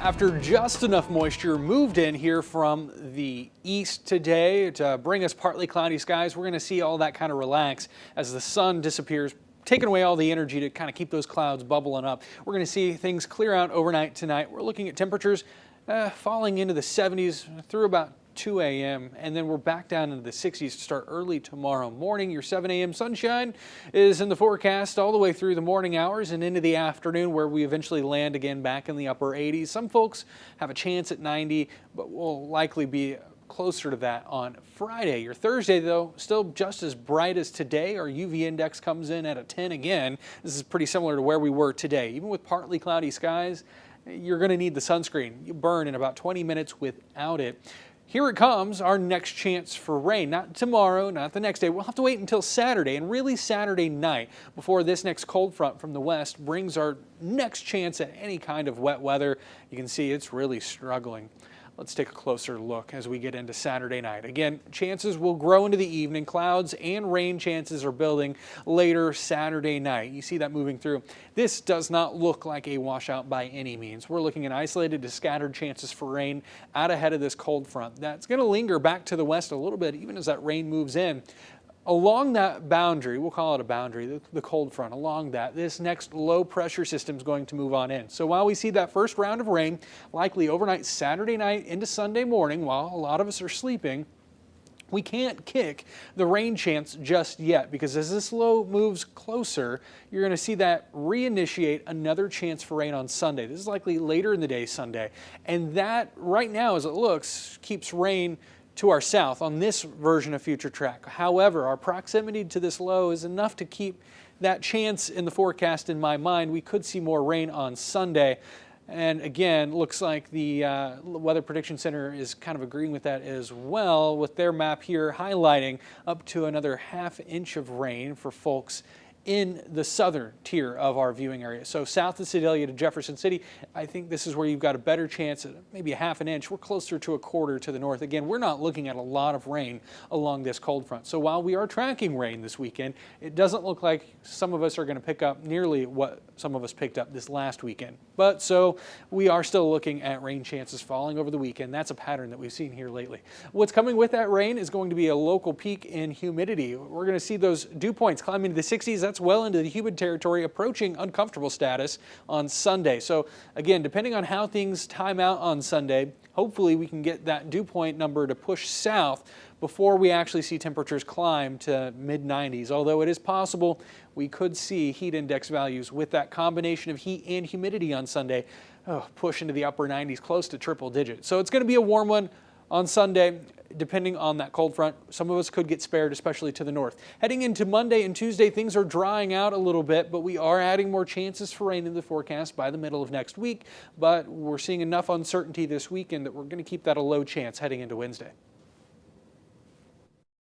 After just enough moisture moved in here from the east today to bring us partly cloudy skies, we're going to see all that kind of relax as the sun disappears, taking away all the energy to kind of keep those clouds bubbling up. We're going to see things clear out overnight tonight. We're looking at temperatures falling into the 70s through about 2 a.m. and then we're back down into the 60s to start early tomorrow morning. Your 7 a.m. sunshine is in the forecast all the way through the morning hours and into the afternoon, where we eventually land again back in the upper 80s. Some folks have a chance at 90, but will likely be closer to that on Friday. Your Thursday, though, still just as bright as today. Our UV index comes in at a 10 again. This is pretty similar to where we were today. Even with partly cloudy skies, you're going to need the sunscreen. You burn in about 20 minutes without it. Here it comes, our next chance for rain. Not tomorrow, not the next day. We'll have to wait until Saturday, and really Saturday night, before this next cold front from the west brings our next chance at any kind of wet weather. You can see it's really struggling. Let's take a closer look as we get into Saturday night. Again, chances will grow into the evening. Clouds and rain chances are building later Saturday night. You see that moving through. This does not look like a washout by any means. We're looking at isolated to scattered chances for rain out ahead of this cold front. That's going to linger back to the west a little bit, even as that rain moves in. Along that boundary, we'll call it a boundary, the cold front, along that, this next low pressure system is going to move on in. So while we see that first round of rain, likely overnight Saturday night into Sunday morning, while a lot of us are sleeping, we can't kick the rain chance just yet, because as this low moves closer, you're going to see that reinitiate another chance for rain on Sunday. This is likely later in the day Sunday. And that, right now as it looks, keeps rain to our south on this version of future track. However, our proximity to this low is enough to keep that chance in the forecast in my mind. We could see more rain on Sunday. And again, looks like the Weather Prediction Center is kind of agreeing with that as well, with their map here highlighting up to another ½ inch of rain for folks in the southern tier of our viewing area. So south of Sedalia to Jefferson City, I think this is where you've got a better chance at maybe a ½ inch. We're closer to a quarter to the north. Again, we're not looking at a lot of rain along this cold front. So while we are tracking rain this weekend, it doesn't look like some of us are going to pick up nearly what some of us picked up this last weekend. But so we are still looking at rain chances falling over the weekend. That's a pattern that we've seen here lately. What's coming with that rain is going to be a local peak in humidity. We're going to see those dew points climb into the 60s. That's well into the humid territory, approaching uncomfortable status on Sunday. So again, depending on how things time out on Sunday, hopefully we can get that dew point number to push south before we actually see temperatures climb to mid-90s. Although it is possible we could see heat index values with that combination of heat and humidity on Sunday push into the upper 90s, close to triple digits. So it's going to be a warm one on Sunday, depending on that cold front. Some of us could get spared, especially to the north. Heading into Monday and Tuesday, things are drying out a little bit, but we are adding more chances for rain in the forecast by the middle of next week. But we're seeing enough uncertainty this weekend that we're going to keep that a low chance heading into Wednesday.